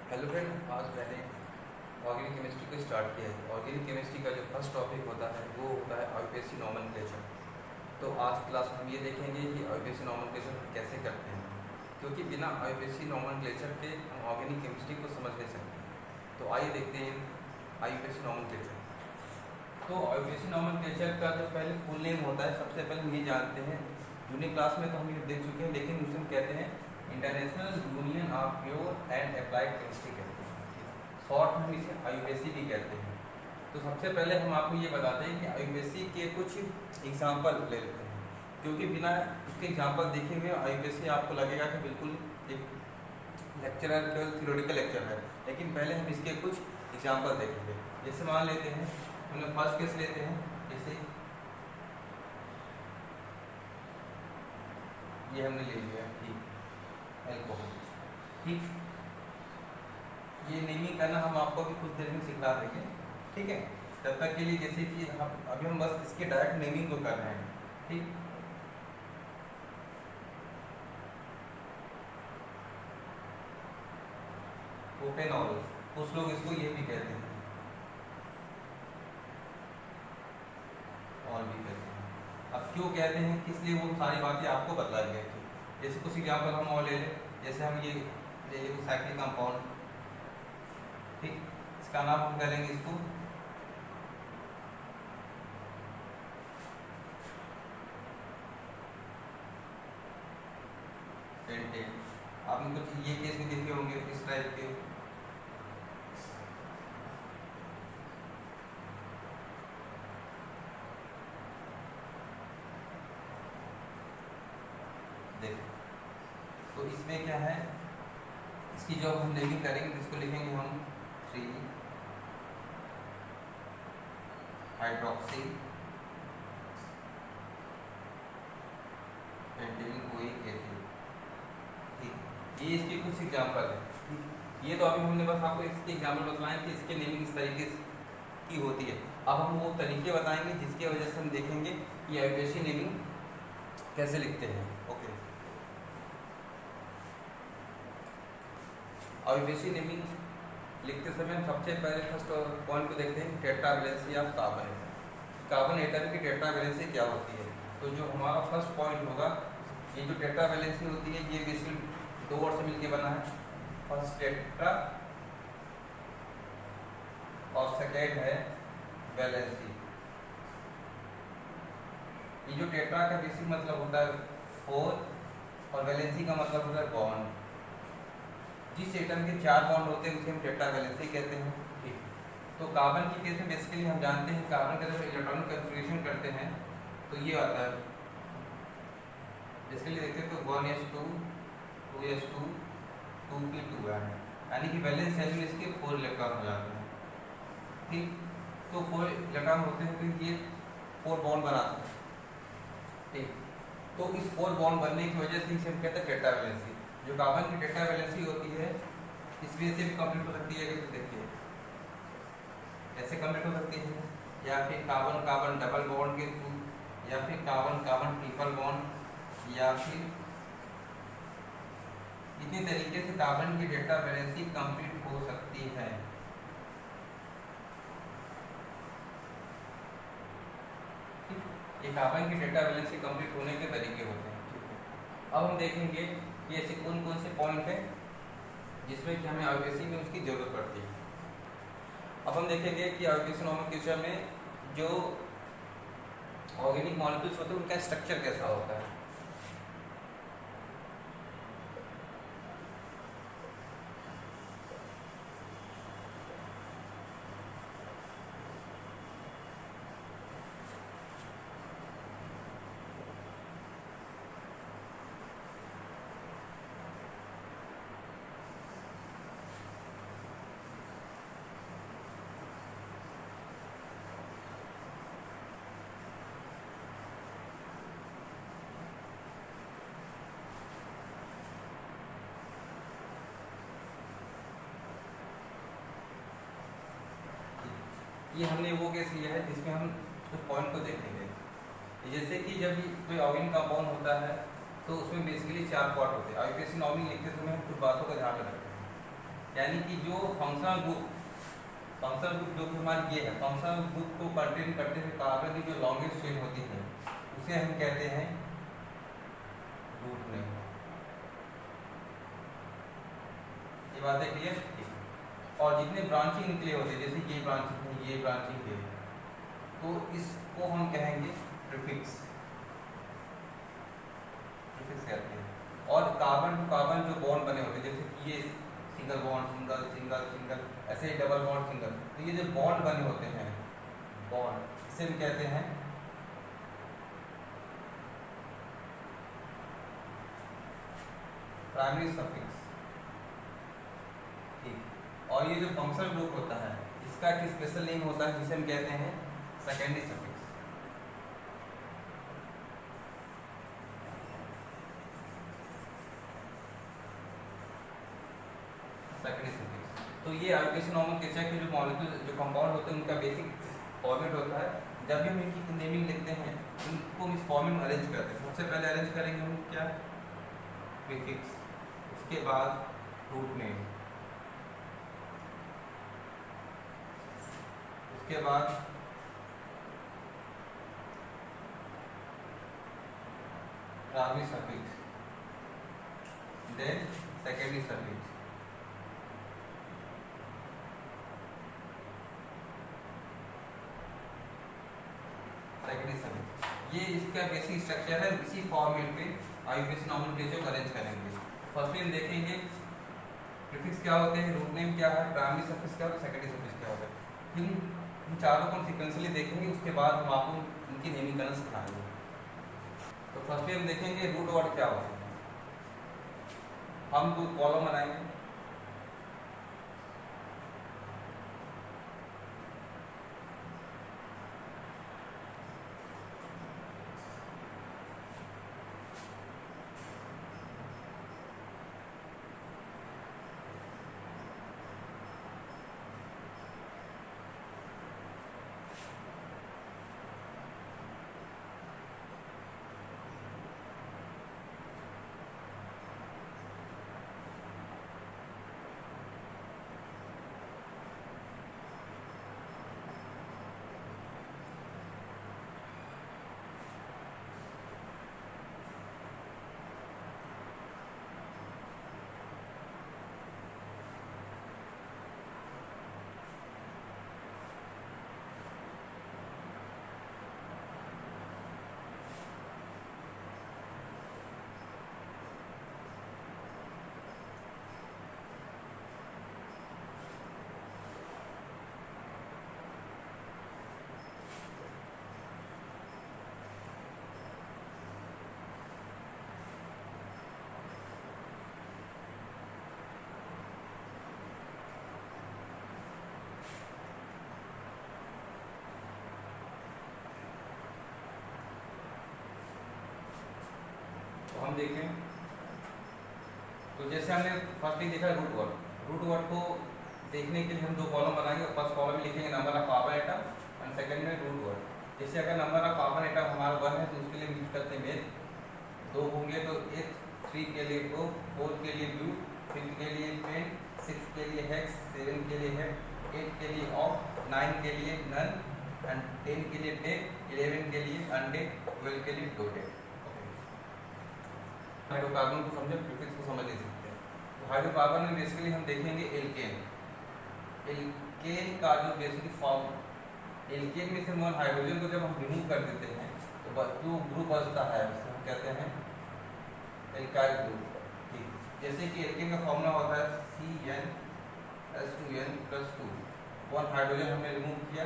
Hello friend, आज मैंने organic chemistry को स्टार्ट किया है। ऑर्गेनिक केमिस्ट्री का जो फर्स्ट टॉपिक होता है वो होता है आईयूपीएसी नॉमेनक्लेचर। तो आज क्लास में हम ये देखेंगे कि आईयूपीएसी नॉमेनक्लेचर कैसे करते हैं, क्योंकि बिना आईयूपीएसी नॉमेनक्लेचर के हम ऑर्गेनिक केमिस्ट्री को समझ नहीं सकते। तो आइए देखते हैं आईयूपीएसी नॉमेनक्लेचर। तो आईयूपीएसी नॉमेनक्लेचर का जो पहले फुल नेम होता है, सबसे पहले हम ये जानते हैं। जूनियर क्लास में तो हम ये देख चुके हैं, लेकिन उसे हम कहते हैं international union of pure and applied chemistry कहते हैं। शॉर्ट में हम इसे आईयूपीएसी भी कहते हैं। तो सबसे पहले हम आपको ये बताते हैं कि आईयूपीएसी के कुछ एग्जाम्पल ले लेते हैं, क्योंकि बिना इसके एग्जाम्पल देखे हुए आईयूपीएसी आपको लगेगा कि बिल्कुल एक लेक्चरर केवल थ्योरेटिकल लेक्चर है। लेकिन पहले हम इसके कुछ एग्जाम्पल देखेंगे। जैसे मान लेते हैं, हमने फर्स्ट केस लेते हैं, जैसे ये हमने ले लिया, ठीक, एल्कोहल, ठीक। ये नेमिंग करना हम आपको भी कुछ देर में सिखा देंगे, ठीक है। तब तक के लिए जैसे कि अभी हम बस इसके डायरेक्ट नेमिंग को कर रहे हैं, ठीक। प्रोपेनॉल, कुछ लोग इसको ये भी कहते हैं, और भी कहते हैं। अब क्यों कहते हैं, किस लिए, वो सारी बातें आपको बतलाई गई थी। जैसे कुछ एग्जाम्पल हम और ले लें, जैसे हम ये ले लें साइक्लिक कंपाउंड, ठीक। इसका नाम हम करेंगे इसको पेंटेन। आपने कुछ ये केस भी देखे होंगे इस टाइप के। देखो, तो इसमें क्या है, इसकी जो हम नेमिंग करेंगे तो इसको लिखेंगे हम 3 हाइड्रोक्सी पेंटेन कोइक एथिल, ठीक। ये इसके कुछ एग्जाम्पल है, ठीक। ये तो अभी हमने बस आपको इसके एग्जाम्पल बतलाएं कि इसके नेमिंग इस तरीके की होती है। अब हम वो तरीके बताएंगे जिसकी वजह से हम देखेंगे कि आईयूपीएसी नेमिंग कैसे लिखते हैं। ओके, आईयूपीएसी नेमिंग लिखते समय सबसे पहले फर्स्ट पॉइंट को देखते हैं, tetra valency of carbon atom. Carbon atom की टेट्रा वैलेंसी क्या होती है। तो जो हमारा फर्स्ट पॉइंट होगा, ये जो टेट्रा वैलेंसी होती है ये बेसिकली 2 वर्ड से मिलकर बना है। फर्स्ट टेट्रा और सेकेंड है वैलेंसी। ये जो टेट्रा का बेसिक मतलब होता है 4 और वैलेंसी का मतलब होता है बॉन्ड। जिस एटम के 4 बॉन्ड होते हैं उसे हम टेट्रा वैलेंसी कहते हैं, ठीक। तो कार्बन की केस में बेसिकली हम जानते हैं कार्बन का जब इलेक्ट्रॉनिक कन्फिग्रेशन करते हैं तो ये आता है, बेसिकली देखते हैं तो 1s2 2s2 2p2 है, यानी कि वैलेंस सेल में इसके 4 इलेक्ट्रॉन हो जाते हैं, ठीक। तो 4 इलेक्ट्रॉन होते हैं तो ये 4 बॉन्ड बनाते हैं, ठीक। तो इस 4 बॉन्ड बनने की वजह से इसे हम कहते हैं टेट्रा वैलेंसी। जो कार्बन की टेट्रा वैलेंसी होती है इस वजह से भी कंप्लीट हो सकती है, कि देखिए ऐसे कंप्लीट हो सकती है, या फिर कार्बन कार्बन डबल बॉन्ड के थ्रू, या फिर कार्बन कार्बन ट्रिपल बॉन्ड, या फिर इसी तरीके से कार्बन की टेट्रा वैलेंसी कंप्लीट हो सकती है। ये कार्बन की टेट्रा वैलेंसी कंप्लीट होने के तरीके होते हैं, ठीक है। अब हम देखेंगे कि ऐसे कौन कौन से पॉइंट है जिसमें कि हमें आईयूपीएसी में उसकी जरूरत पड़ती है। अब हम देखेंगे कि आईयूपीएसी नॉमेनक्लेचर में जो ऑर्गेनिक मॉलिक्यूल्स होते हैं उनका स्ट्रक्चर कैसा होता है। ये हमने वो केस लिया है जिसमें हम कुछ पॉइंट को देखेंगे। जैसे कि जब कोई ऑर्गेनिक कंपाउंड होता है तो उसमें बेसिकली 4 पार्ट होते हैं। आईयूपीएसी नॉमिंग लिखते समय हम कुछ बातों का ध्यान में रखते हैं। यानी कि जो फंक्शनल ग्रुप जो कि हमारी ये है, फंक्शनल ग्रुप को कंटेन करते हुए कार्बन की जो लॉन्गेस्ट चेन होती है उसे हम कहते हैं रूट नेम। ये बातें क्लियर? और जितने ब्रांचिंग निकले होते हैं, जैसे ये ब्रांचिंग है, ये ब्रांचिंग है, तो इसको हम कहेंगे प्रीफिक्स कहते हैं। और कार्बन टू कार्बन जो बॉन्ड बने होते हैं, जैसे कि ये single bond single single single, ऐसे ही डबल बॉन्ड सिंगल, तो ये जो बॉन्ड बने होते हैं, बॉन्ड, इसे हम कहते हैं प्राइमरी सफिक्स। ठीक। और ये जो फंक्शनल ग्रुप होता है इसका एक स्पेशल नेम होता है जिसे हम कहते हैं सेकेंडरी सफिक्स। तो ये आयोगेशन नोमेनक्लेचर के जो मॉलिक्यूल जो कंपाउंड होते हैं उनका बेसिक फॉर्मेट होता है। जब भी हम इनकी नेमिंग लिखते हैं इनको हम इस फॉर्मेट में अरेंज करते हैं। सबसे पहले अरेंज करेंगे हम क्या, प्रीफिक्स, उसके बाद रूट नेम, उसके बाद primary suffix, then secondary suffix. ये इसका बेसिक स्ट्रक्चर है। इसी फॉर्मेट पे आईयूपीएसी नोमेनक्लेचर को अरेंज करेंगे। फर्स्टली हम देखेंगे प्रीफिक्स क्या होते हैं, रूट नेम क्या है, प्राइमरी सफिक्स क्या होता है, सेकेंडरी सफिक्स क्या होता है। इन चारों को हम सीक्वेंशियली देखेंगे, उसके बाद हम आपको इनकी नेमिंग करना सिखाएंगे। तो फर्स्टली हम देखेंगे रूट वर्ड क्या होता है। हम दो कॉलम बनाएंगे, तो हम देखें तो जैसे हमने फर्स्ट ही देखा रूट वर्ड को देखने के लिए हम दो कॉलम बनाएंगे। फर्स्ट कॉलम में लिखेंगे number of carbon atom and second में रूट वर्ड। जैसे अगर नंबर ऑफ कार्बन एटम हमारा 1 है तो उसके लिए यूज करते हैं मेल, 2 होंगे तो एच, 3 के लिए प्रो, 4 के लिए ब्लू, 5 के लिए पेन, 6 के लिए हेक्स, 7 के लिए हेड, 8 के लिए ऑफ, 9 के लिए नन एंड 10 के लिए टेक, 11 के लिए अनडेक, 12 के लिए डोटेड। हाइड्रोकार्बन को समझे, प्रीफिक्स को समझ नहीं सकते। तो हाइड्रोकार्बन में बेसिकली हम देखेंगे एल्केन। एल्केन का जो बेसिकली फॉर्म, एल्केन में से वन हाइड्रोजन को जब हम रिमूव कर देते हैं तो जो ग्रुप बचता है उसे हम कहते हैं एल्काइल ग्रुप। ठीक, जैसे कि एल्केन का फॉर्मूला होता है CnH2n+2। वन हाइड्रोजन हमने रिमूव किया,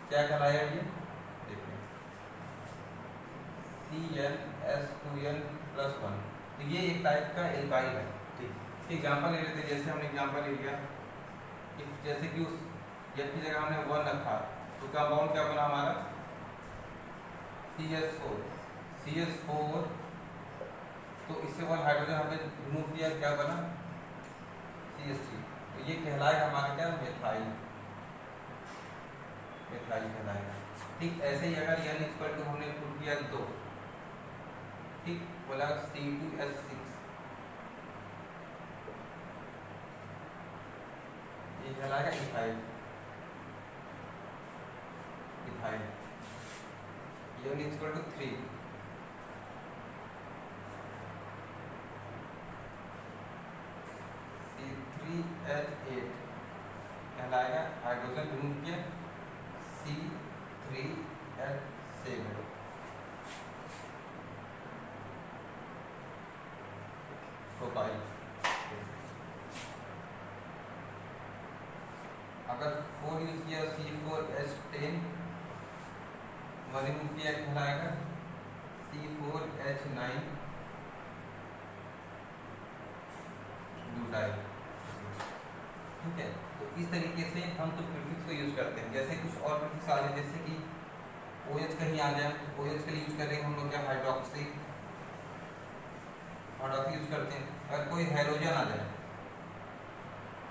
क्या कहलाया ये, देखिए CnH2n+1। तो ये एक टाइप का एल्काइल है। ठीक, एग्जांपल ले लेते हैं। जैसे हमने एग्जांपल ले लिया, जैसे कि उस F की जगह हमने 1 रखा तो कंपाउंड क्या बना हमारा CH4। तो इससे 1 हाइड्रोजन हमने रिमूव किया, क्या बना CH3। तो ये कहलाएगा हमारा क्या, मेथाइल कहलाएगा। ठीक, ऐसे ही अगर N इक्वल टू हमने पुट किया 2, ठीक, बोला C2H6। ये कहलाएगा इथाइल। इथाइल ये इक्वल टू 3। C3H8 कहलाएगा, हाइड्रोजन रिमूव किया, C3H7 प्रोपाइल। अगर 4 यूज किया C4H10 रिमूव किया, कहलाएगा C4H9 ब्यूटाइल। ठीक है, तो इस तरीके से हम तो प्रीफिक्स को यूज करते हैं। जैसे कुछ और प्रीफिक्स आ जाए, जैसे कि OH कहीं आ जाए, OH के लिए यूज कर रहे हैं हम लोग क्या, हाइड्रोक्सी यूज करते हैं। अगर कोई हैलोजन आ जाए,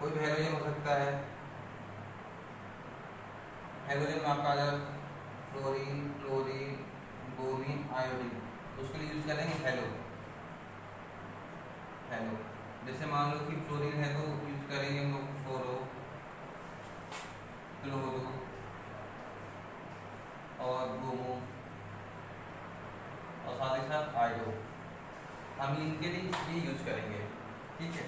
कोई भी हैलोजन हो सकता है, हैलोजन में आपका आ जाए फ्लोरीन, क्लोरीन, ब्रोमीन, आयोडीन, तो उसके लिए यूज करेंगे हैलो। जैसे मान लो कि फ्लोरीन है तो यूज करेंगे हम लोग फ्लोरो, क्लोरो और ब्रोमो, और साथ ही साथ आयोडो, हम इनके लिए ये यूज करेंगे। ठीक है,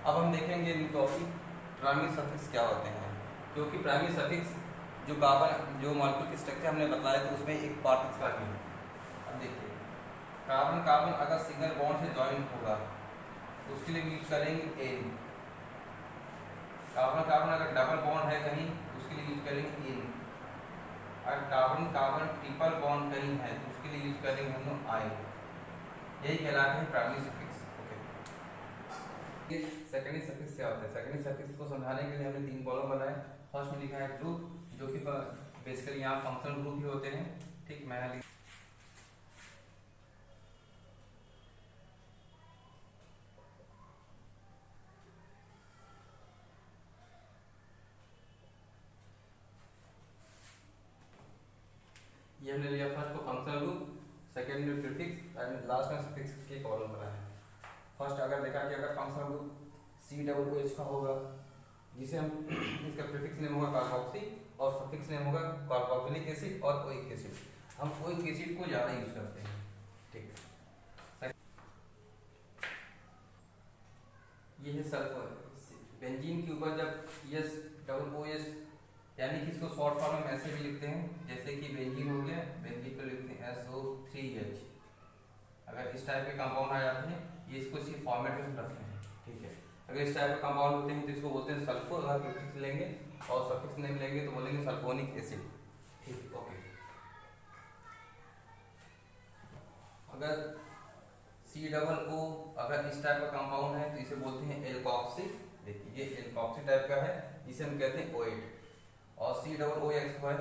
अब हम देखेंगे इन टॉपिक प्राइमरी सफिक्स क्या होते हैं। क्योंकि प्राइमरी सफिक्स जो कार्बन, जो मॉलिक्यूल की स्ट्रक्चर हमने बताया तो उसमें एक पार्ट इसका भी है। अब देखिए, कार्बन कार्बन अगर सिंगल बॉन्ड से ज्वाइन होगा तो उसके लिए यूज करेंगे एन। कार्बन कार्बन अगर डबल बॉन्ड है कहीं तो उसके लिए यूज करेंगे इन। अगर कार्बन कार्बन ट्रिपल बॉन्ड कहीं है तो उसके लिए यूज करेंगे हम लोग आई। यही कहलाते हैं प्राइमरी सफिक्स। सेकेंडरी सफिक्स क्या होता है? सेकेंडरी सफिक्स को समझाने के लिए हमने 3 कॉलम बनाए। फर्स्ट में लिखा है ग्रुप, जो कि बेसिकली यहाँ फंक्शनल ग्रुप ही होते हैं। ठीक, मैंने ये हमने लिया फर्स्ट को फंक्शनल ग्रुप, सेकेंड में प्रीफिक्स एंड लास्ट में सफिक्स के कॉलम बनाए हैं। फर्स्ट अगर देखा कि अगर फंक्शनल ग्रुप COOH का होगा, जिसे हम इसका प्रीफिक्स नेम होगा कार्बोक्सी और सफिक्स नेम होगा कार्बोक्सिलिक एसिड और ओइक एसिड। हम ओइक एसिड को ज़्यादा यूज करते हैं। ठीक, ये है सल्फर। बेंजीन के ऊपर जब SOOS यानी कि इसको शॉर्ट फॉर्म में ऐसे भी लिखते हैं, जैसे कि बेंजीन हो गया, बेंजीन पर लिखते हैं SO3H। अगर इस टाइप के कंपाउंड आ जाते हैं, ये इसको इसी फॉर्मेट में रखते हैं। ठीक है, अगर इस टाइप के कंपाउंड होते हैं तो इसको बोलते हैं सल्फर। अगर प्रीफिक्स लेंगे और सफिक्स नेम लेंगे तो बोलेंगे सल्फोनिक एसिड। ठीक, ओके। अगर COO अगर इस टाइप का कंपाउंड है तो इसे बोलते हैं एल्कोक्सी। देखिए, ये एल्कोक्सी टाइप का है, इसे हम कहते हैं OH। और COOX है,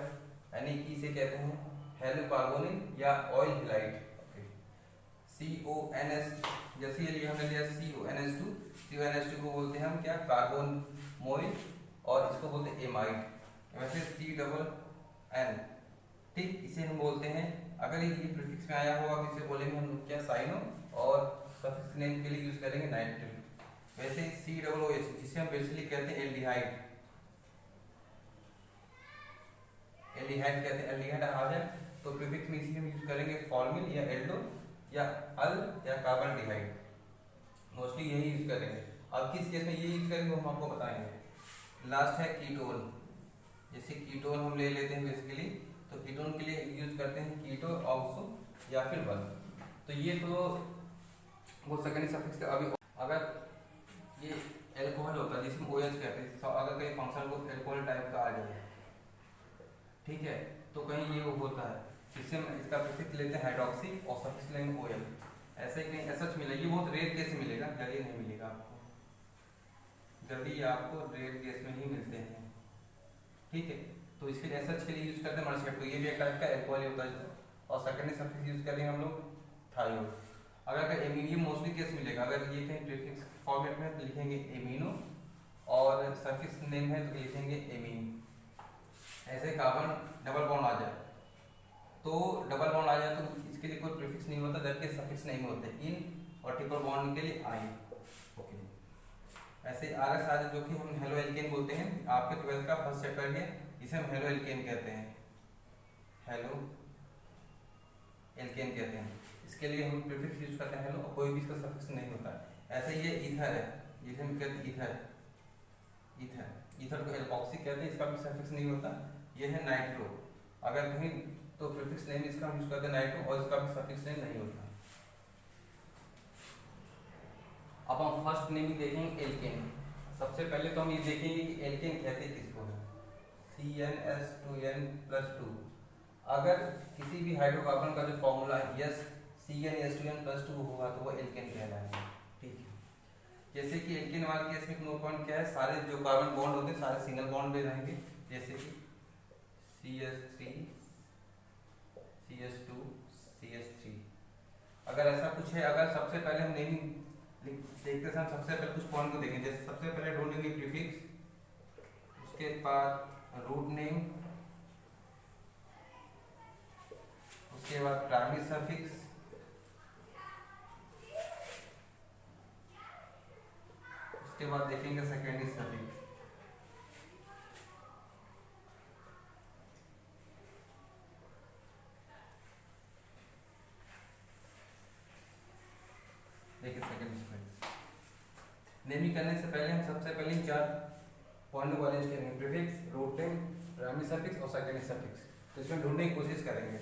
यानी कि इसे कहते हैं हेलोकार्बोनिल या ऑयल हैलाइड। CONS, जैसे ये हमने लिया CONH2 को बोलते हैं हम क्या, कार्बन मोइल, और इसको बोलते हैं एमाइड। वैसे CON, ठीक, इसे हम बोलते हैं, अगर ये प्रीफिक्स में आया होगा तो इसे बोलेंगे हम क्या, साइनो, और सफिक्स नेम के लिए यूज करेंगे नाइट्रिल। वैसे COOH, जिसे हम बेसिकली कहते हैं एल्डिहाइड कहते हैं, एल्डिहाइड आ जाए तो प्रीफिक्स में इसी हम यूज करेंगे फॉर्मिल या एल्डो या अल या कार्बन डिहाइड, मोस्टली यही यूज करेंगे। अब किस केस में ये यूज करेंगे हम आपको बताएंगे। लास्ट है कीटोन। जैसे कीटोन हम ले लेते हैं बेसिकली, तो कीटोन के लिए यूज करते हैं कीटो, ऑक्सो या फिर 1। तो ये तो वो सेकेंडरी सफिक्स। अभी अगर ये एल्कोहल होता है जिसमें OH कहते हैं, तो अगर कहीं फंक्शनल ग्रुप एल्कोहल टाइप का आ जाए, ठीक है, तो कहीं ये होता है, इससे हम इसका प्रीफिक्स लेते हैं हाइड्रोक्सी और सफिक्स लेंगे OL। ऐसे ही कहीं SH मिलेगा, ये बहुत रेयर केस मिलेगा, जल्दी नहीं मिलेगा आपको, जल्दी आपको रेयर केस में ही मिलते हैं। ठीक है, तो इसके लिए SH के लिए यूज करते हैं मर्शेट, तो ये भी एक टाइप का एल्कोहल होता है। और सेकेंडरी सफिक्स यूज करेंगे हम लोग थायोड। अगर एमिनियम मोस्टली केस मिलेगा, अगर ये कहीं प्रीफिक्स फॉर्मेट में तो लिखेंगे एमिनो और सफिक्स नेम है तो लिखेंगे एमीन। ऐसे कार्बन डबल बॉन्ड आ जाए तो डबल बॉन्ड आ जाए तो इसके लिए कोई प्रीफिक्स नहीं होता, जबकि सफिक्स नहीं होते इन और ट्रिपल बॉन्ड के लिए आई। ओके, ऐसे आर एस आ जाए जो कि हम हेलो एल्केन बोलते हैं, आपके 12th का फर्स्ट चैप्टर है, इसे हम हेलो एल्केन कहते हैं, हेलो एल्केन कहते हैं। इसके लिए हम प्रीफिक्स यूज करते हैं हेलो, और कोई भी इसका सफिक्स नहीं होता है। ऐसे ये ईथर है, जिसे हम कहते हैं ईथर, ईथर ईथर को एल्कोक्सी कहते हैं, इसका भी सफिक्स नहीं होता। ये है नाइट्रो, अगर कहीं तो प्रीफिक्स नेम इसका हम यूज करते हैं नाइट्रो, और इसका भी सफिक्स नेम नहीं होता। अब हम फर्स्ट नेम ही देखेंगे एल्केन। सबसे पहले तो हम ये देखेंगे कि एल्केन कहते किसको है, CnS2n+2। अगर किसी भी हाइड्रोकार्बन का जो फॉर्मूला है यस CnS2n+2 होगा तो वो एल्केन कहलाएगा। ठीक है, जैसे कि एल्केन वाले केस में नो पॉइंट क्या है, सारे जो कार्बन बॉन्ड होते हैं सारे सिंगल बॉन्ड में रहेंगे, जैसे कि CH3 CH2 CH3। अगर ऐसा कुछ है, अगर सबसे पहले हम नेमिंग देखते समय सबसे पहले कुछ पॉइंट को देखें, जैसे सबसे पहले ढूंढेंगे प्रीफिक्स, उसके बाद रूट नेम, उसके बाद प्राइमरी सफिक्स, उसके बाद देखेंगे सेकेंडरी सफिक्स। देखिए सेकेंडरी सफिक्स नेमिंग करने से पहले हम सबसे पहले इन 4 पॉइंट को अरेंज करेंगे, prefix, root name, primary suffix और सेकेंडरी सफिक्स। तो इसमें ढूंढने की कोशिश करेंगे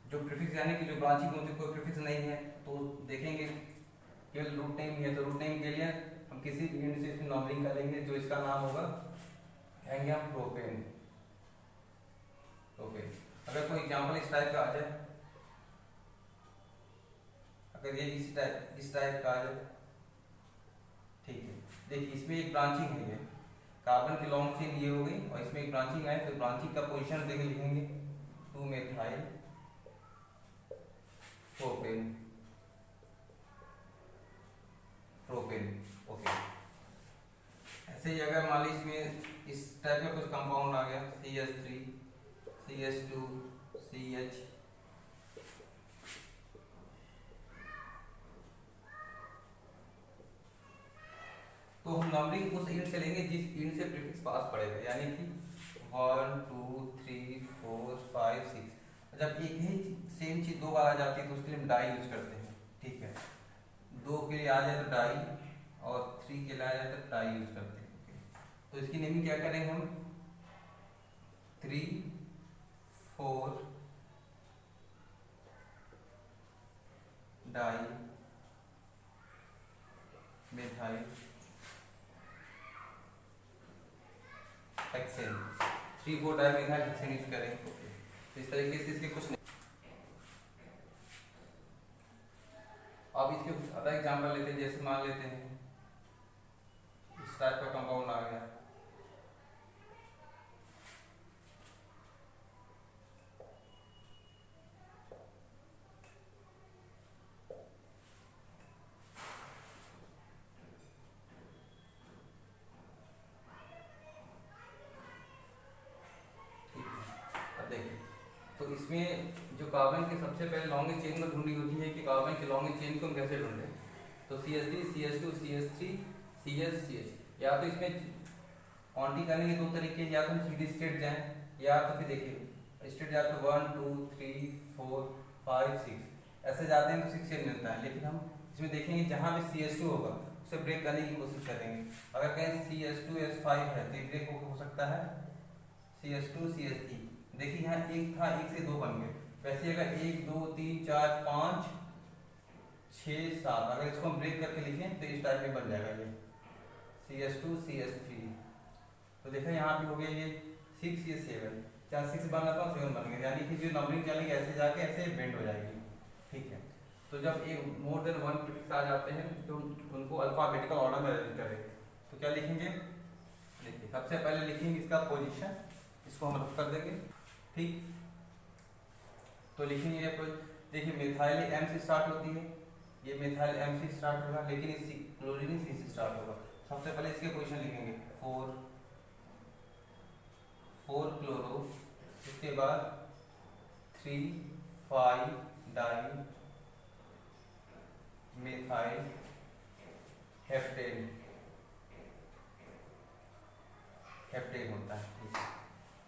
जो प्रीफिक्स यानी कि जो ब्रांचिंग होती है, कोई प्रीफिक्स नहीं है तो देखेंगे केवल रूट नेम ही है, तो रूट नेम के लिए हम किसी भी यूनिट से इसमें नंबरिंग करेंगे, जो इसका नाम होगा कहेंगे हम प्रोपेन। प्रोपेन अगर कोई एग्जांपल इस टाइप का आ जाए, अगर ये इस टाइप का आ जाए, ठीक है, देखिए इसमें एक ब्रांचिंग है, ये कार्बन की लॉन्ग चेन ये हो गई और इसमें एक ब्रांचिंग है, तो ब्रांचिंग का पोजीशन देके लिखेंगे 2 मेथाइल प्रोपेन, प्रोपेन। ओके, ऐसे ही अगर मान लीजिए इसमें इस टाइप का कुछ कंपाउंड आ गया CH3 CH2 CH, तो हम नंबरिंग उस यूनिट से लेंगे जिस यूनिट से प्रीफिक्स पास पड़ेगा, यानी कि 1 2 3 4 5 6। जब एक ही सेम चीज 2 बार आ जाती है तो उसके लिए हम डाई यूज करते हैं। ठीक है, 2 के लिए आ जाए तो डाई और 3 के लिए आ जाए तो डाई यूज करते हैं। तो इसकी नेमिंग क्या करेंगे हम, 3 4 dimethyl hexane, 3 4 dimethyl hexane use करें। तो इस तरीके से इसके कुछ, अब इसके कुछ अदर एग्जांपल लेते हैं, जैसे मान लेते हैं इस टाइप का कंपाउंड आ गया, तो इसमें जो कार्बन के सबसे पहले लॉन्गेस्ट चेन को ढूंढनी होती है कि कार्बन के लॉन्गेस्ट चेन को हम कैसे ढूंढें। तो CH3 CH2 CH3 CH CH, या तो इसमें काउंटिंग करने के 2 तरीके, या तो हम सीधी स्ट्रेट जाएं, या तो फिर देखिए स्ट्रेट या तो 1 2 3 4 5 6 ऐसे जाते हैं तो 6 चेन मिलता है। लेकिन हम इसमें देखेंगे जहाँ भी CH2 होगा उसे ब्रेक करने की कोशिश करेंगे। अगर कहीं CH2S5 है तो ब्रेक हो सकता है CH2 CH3। देखिए यहाँ एक था, एक से 2 बन गए, वैसे अगर 1 2 3 4 5 6 7 अगर इसको हम ब्रेक करके लिखें तो इस टाइप में बन जाएगा ये CH2 CH3। तो देखा यहाँ पे हो गया ये 6 ये 7, जहाँ 6 बन रहा था 7 बन गया, यानी कि जो नंबरिंग चलेगी ऐसे जाके ऐसे बेंड हो जाएगी। ठीक है, तो जब एक मोर देन 1 प्रीफिक्स आ जाते हैं तो उनको अल्फाबेटिकल ऑर्डर में अरेंज करें। तो क्या लिखेंगे, देखिए सबसे पहले लिखेंगे इसका पोजीशन, इसको हम रफ कर देंगे। ठीक, तो लिखेंगे देखिए मिथाइल M से स्टार्ट होती है, ये मिथाइल M से स्टार्ट होगा, लेकिन इस क्लोरीन C से स्टार्ट होगा। सबसे सबसे पहले इसके पोजीशन लिखेंगे, 4 क्लोरो, इसके बाद 3,5 डाई मिथाइल हेप्टेन होता है। ठीक है,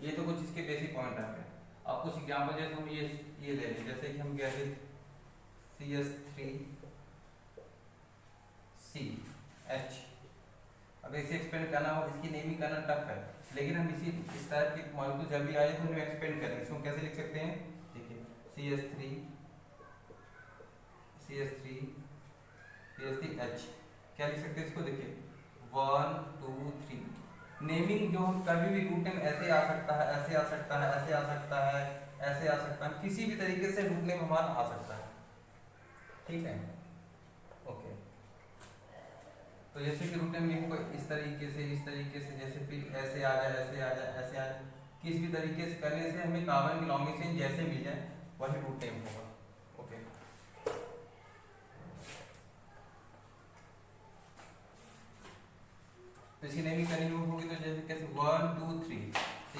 ये तो कुछ इसके बेसिक पॉइंट है। अब कुछ एग्जाम्पल जैसे हम ये ले लें, जैसे कि हम कहते CH3CH। अगर इसे एक्सपेंड करना हो, इसकी नेमिंग करना टफ है, लेकिन हम इस टाइप के मॉलिक्यूल जब भी आए तो उन्हें एक्सपेंड करेंगे। इसको कैसे लिख सकते हैं, देखिए CH3H। क्या लिख सकते हैं इसको, देखिए 1 2 3। नेमिंग जो हम कभी भी रूट नेम ऐसे आ सकता है, ऐसे आ सकता है, ऐसे आ सकता है, ऐसे आ सकता है, किसी भी तरीके से रूट नेम हमारा आ सकता है। ठीक है, ओके। तो जैसे कि रूट नेम लिखो इस तरीके से, जैसे फिर ऐसे आ जाए, ऐसे आ जाए, ऐसे आ जाए, किसी भी तरीके से करने से हमें कार्बन की लॉन्ग चेन जैसे मिल जाए वही रूट नेम होगा। ओके, तो इसकी नेमिंग करनी होगी, तो जैसे कैसे 1 2 3,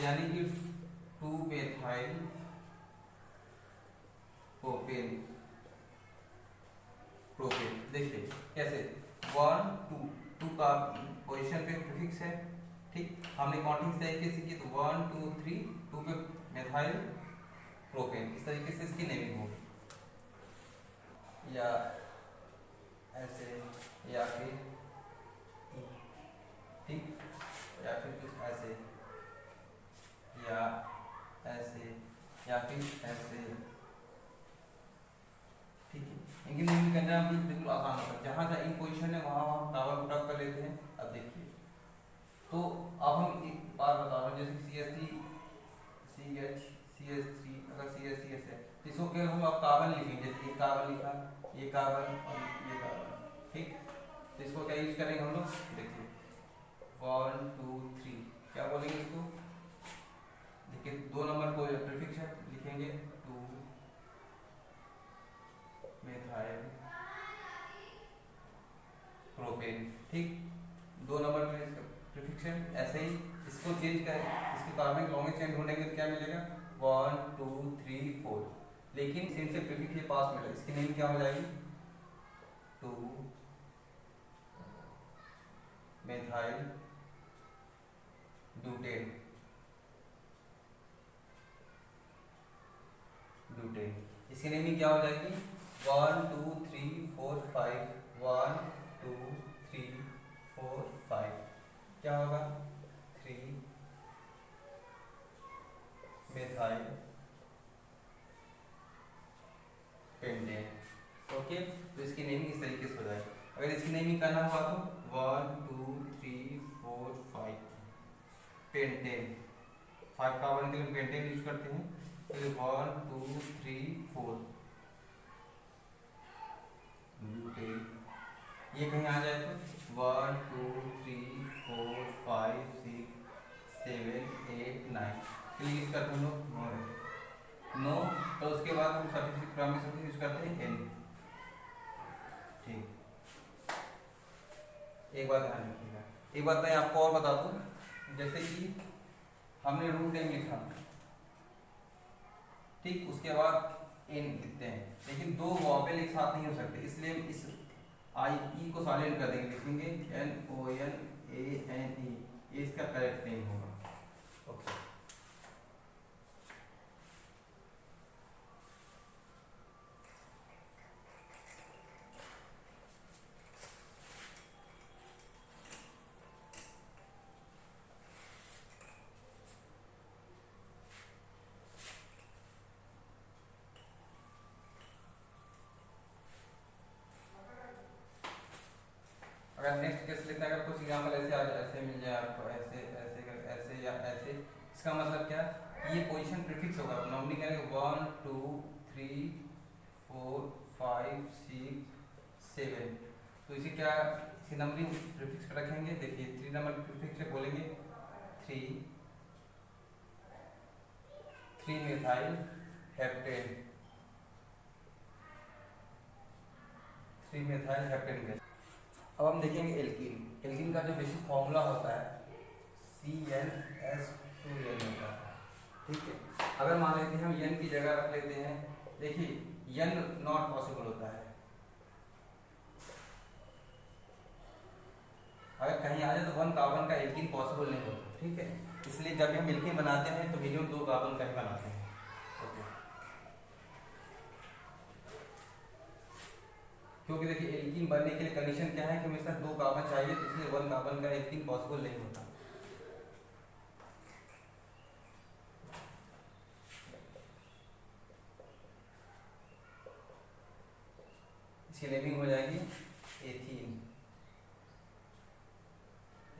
यानी कि 2 मेथाइल प्रोपेन। देखिए कैसे 1 2 का पोजीशन पे प्रीफिक्स है। ठीक, हमने काउंटिंग इस तरीके से की, तो 1 2 3, 2 पे मेथाइल प्रोपेन, इस तरीके से इसकी नेमिंग होगी, या ऐसे, या फिर ठीक, या फिर कुछ ऐसे, या ऐसे, या फिर ऐसे। ठीक है, इनकी नेमिंग करना भी बिल्कुल आसान होता है। जहाँ जहाँ इन पोजीशन है वहाँ हम टावर पुट अप कर लेते हैं। अब देखिए, तो अब हम एक बार बता रहा हूँ, जैसे CH3 अगर CH है, इसको केवल हम अब कार्बन लिखेंगे, जैसे ये कार्बन लिखा, ये कार्बन और ये कार्बन। ठीक, तो इसको क्या यूज करेंगे हम लोग, देखिए 1 2 3, क्या बोलेंगे इसको, देखिए 2 नंबर को प्रीफिक्स है, लिखेंगे 2 मेथाइल प्रोपेन। ठीक, 2 नंबर प्रीफिक्स है। ऐसे ही इसको चेंज कर, इसके कार्बन लॉन्गेस्ट चेन ढूंढेंगे तो क्या मिलेगा, 1 2 3 4, लेकिन सेम से प्रीफिक्स के पास मिला, इसकी नेम क्या हो जाएगी, 2 मेथाइल ब्यूटेन। इसकी नेमिंग क्या हो जाएगी, 1 2 3 4 5, 1 2 3 4 5, क्या होगा, 3 मेथाइल पेंटेन। ओके, तो इसकी नेमिंग इस तरीके से हो जाएगी। अगर इसकी नेमिंग करना हुआ तो 1 2 3 4 5 पेंटेन, 5 कार्बन के लिए पेंटेन यूज करते हैं। फिर 1 2 3 4 ब्यूटेन, ये कहीं आ जाए तो 1 2 3 4 5 6 7 8 9, क्लियर करते हैं लोग 9। तो उसके बाद हम सब्स्टिट्यूट प्राइमरी सब्स्टिट्यूट यूज करते हैं N। ठीक, एक बात ध्यान रखिएगा, एक बात मैं आपको और बता दूं, जैसे कि हमने रूट नेम लिखा, ठीक, उसके बाद N लिखते हैं, लेकिन 2 वॉवेल एक साथ नहीं हो सकते, इसलिए हम इस I को साइलेंट कर देंगे, लिखेंगे NONANE, ये इसका करेक्ट नेम होगा। ओके, अगर नेक्स्ट केस लेते हैं, अगर कुछ एग्जांपल ऐसे आ जाए, ऐसे मिल जाए आपको, ऐसे ऐसे ऐसे या ऐसे, इसका मतलब क्या, ये पोजीशन प्रीफिक्स होगा। नॉर्मली करेंगे 1 2 3 4 5 6 7, तो इसे क्या, इसी नंबरिंग प्रीफिक्स पे रखेंगे। देखिए 3 नंबर प्रीफिक्स से बोलेंगे 3 methyl heptane, 3 methyl heptane gas. अब हम देखेंगे एल्कीन। एल्कीन का जो बेसिक फॉर्मूला होता है CnH2n होता है, ठीक है। अगर मान लेते हैं हम n की जगह रख लेते हैं, देखिए n नॉट पॉसिबल होता है, अगर कहीं आ जाए तो 1 कार्बन का एल्कीन पॉसिबल नहीं होता, ठीक है। इसलिए जब भी हम एल्कीन बनाते हैं तो मिनिमम 2 कार्बन का ही बनाते हैं, ओके। क्योंकि देखिए एल्कीन बनने के लिए कंडीशन क्या है कि हमेशा 2 कार्बन चाहिए, तो इसलिए 1 कार्बन का एल्कीन पॉसिबल नहीं होता। इसकी नेमिंग हो जाएगी एथीन।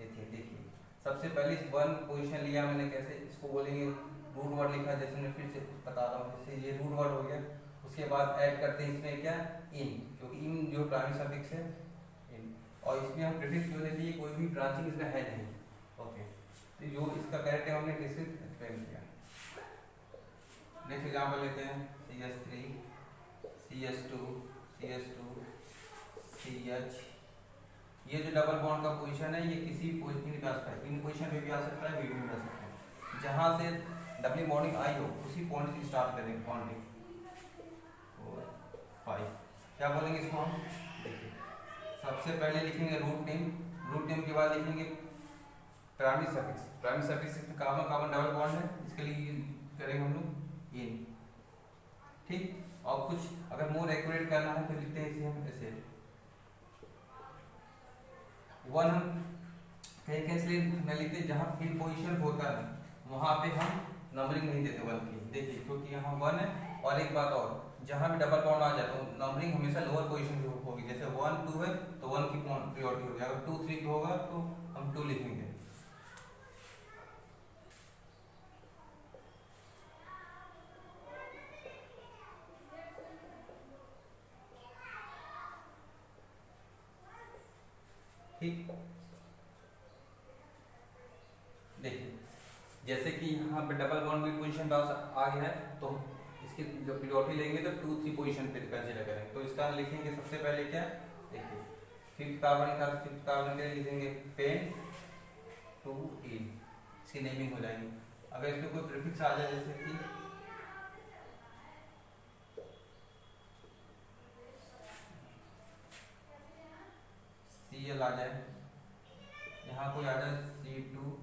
एथीन देखिए सबसे पहले 1 पोजीशन लिया मैंने, कैसे इसको बोलेंगे, रूट वर्ड लिखा, जैसे मैं फिर से बता रहा हूँ, जैसे ये रूट वर्ड हो गया। उसके बाद ऐड करते हैं इसमें क्या, इन, क्योंकि इन जो प्राइमरी सफिक्स है इन, और इसमें हम प्रीफिक्स क्यों देते हैं, कोई भी ब्रांचिंग इसमें है नहीं, ओके। तो जो इसका करेक्ट है हमने कैसे एक्सप्लेन किया। नेक्स्ट एग्जाम्पल लेते हैं CH3 CH2 CH2 CH। ये जो डबल बॉन्ड का पोजीशन है ये किसी भी पोजीशन पे आ सकता है, इन पोजीशन पे भी आ सकता है, बीच में भी आ सकता है। जहाँ से डबल बॉन्डिंग आई हो उसी पॉइंट से स्टार्ट करेंगे बॉन्डिंग। 4 5 क्या बोलेंगे इसको हम, देखिए सबसे पहले लिखेंगे रूट नेम, रूट नेम के बाद लिखेंगे प्राइमरी सफिक्स। प्राइमरी सफिक्स इसमें कार्बन कार्बन डबल बॉन्ड है, इसके लिए करेंगे हम लोग इन, ठीक। और कुछ अगर मोर एक्यूरेट करना है तो लिखते हैं इसे हम ऐसे 1। हम कहीं कहीं इसलिए न लिखते जहाँ पिन पोजीशन होता है वहाँ पे हम नंबरिंग नहीं देते 1 की, देखिए क्योंकि यहाँ 1 है। और एक बात और, जहाँ भी डबल बॉन्ड आ जाए तो नंबरिंग हमेशा लोअर पोजीशन पे होगी, जैसे 1 2 है तो 1 की प्रायोरिटी होगी, अगर 2 3 होगा तो हम 2 लिखेंगे। ठीक, देखिए जैसे कि यहाँ पे डबल बॉन्ड की पोजीशन पे आ गया है तो इसकी जो प्रायोरिटी लेंगे तो 2 3 पोजीशन पे कंसीडर करेंगे। तो इसका लिखेंगे सबसे पहले क्या, देखिए फिफ्थ कार्बन का, फिफ्थ कार्बन के लिए लिखेंगे पेन 2 इन, इसकी नेमिंग हो जाएगी। अगर इसमें कोई प्रीफिक्स आ जाए जैसे कि CL आ जाए, यहाँ कोई आ जाए C2H5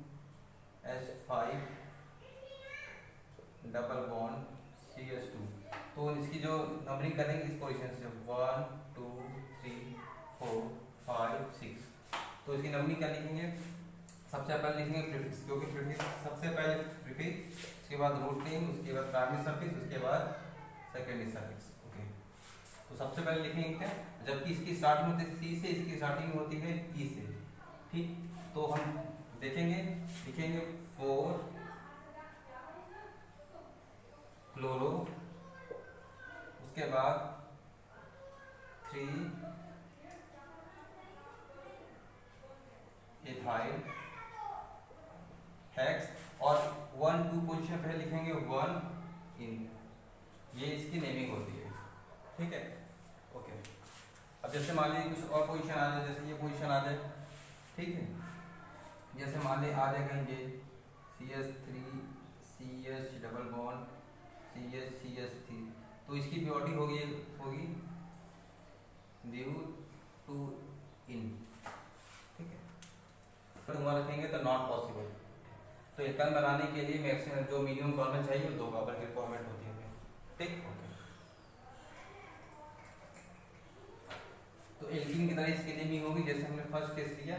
डबल बॉन्ड CH2, तो इसकी जो नंबरिंग करेंगे इस पोजीशन से 1 2 3 4 5 6। तो इसकी नंबरिंग क्या लिखेंगे, सबसे पहले लिखेंगे प्रीफिक्स, क्योंकि प्रीफिक्स सबसे पहले प्रीफिक्स, उसके बाद रूट नेम, उसके बाद प्राइमरी सफिक्स, उसके बाद सेकेंडरी सफिक्स, ओके। तो सबसे पहले लिखेंगे क्या, जबकि इसकी स्टार्टिंग होती है C से, इसकी स्टार्टिंग होती है E से, ठीक। तो हम देखेंगे, लिखेंगे 4 क्लोरो, उसके बाद 3 एथाइल हेक्स, और 1 2 पोजीशन पे लिखेंगे 1 इन, ये इसकी नेमिंग होती है, ठीक है, ओके। अब जैसे मान लीजिए कुछ और पोजीशन आ जाए, जैसे ये पोजीशन आ जाए, ठीक है, जैसे मान लीजिए आ जाए कहेंगे CH3 CH double bond CH3, तो इसकी प्योरिटी होगी ड्यू टू इन, ठीक है। तो वहाँ रखेंगे तो नॉट पॉसिबल। तो एल्काइन बनाने के लिए मैक्सिमम जो मिनिमम कॉर्बन चाहिए वो 2 कार्बन की रिक्वायरमेंट होती है, ठीक, ओके। तो एल्कीन की तरह इसकी नेमिंग होगी, जैसे हमने फर्स्ट केस लिया,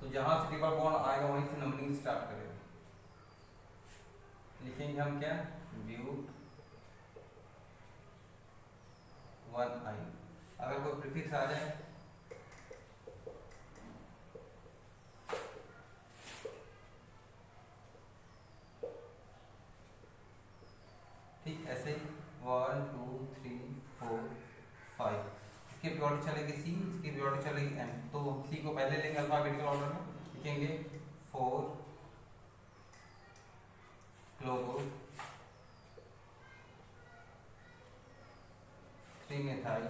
तो जहां से ट्रिपल बॉन्ड आएगा वहीं से नंबरिंग स्टार्ट करेगा। लिखेंगे हम क्या, ब्यूट 1 आई। अगर कोई प्रीफिक्स आ जाए ठीक, ऐसे 1 2 3 4 5, इसकी प्योरिटी चलेगी C, इसकी प्योरिटी चलेगी M। तो C को पहले लेंगे अल्फाबेटिकल ऑर्डर में, लिखेंगे 4 4 क्लोरो 3 मिथाइल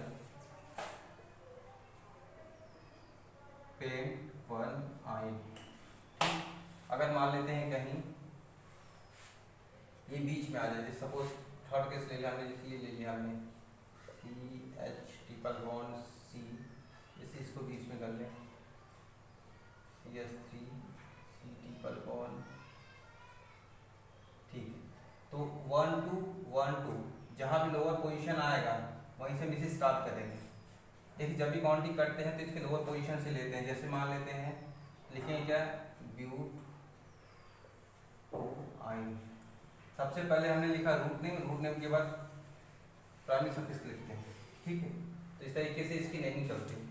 पेंट 1 आइन। अगर मान लेते हैं कहीं ये बीच में आ जाए, सपोज थर्ड केस ले लिया हमने, जैसे ये ले लिया हमने CH ट्रिपल बॉन्ड C, जैसे इसको बीच में कर लें CH3 C ट्रिपल बॉन्ड, ठीक है। तो 1 2 1 2 जहाँ भी लोअर पोजीशन आएगा वहीं से हम इसे स्टार्ट करेंगे। देखिए जब भी काउंटिंग करते हैं तो इसके लोअर पोजीशन से लेते हैं, जैसे मान लेते हैं लिखेंगे क्या, ब्यूट आइन। सबसे पहले हमने लिखा रूट नेम के बाद प्राइमरी सफिक्स लिखते हैं, ठीक है। तो इस तरीके से इसकी नेमिंग चलती है।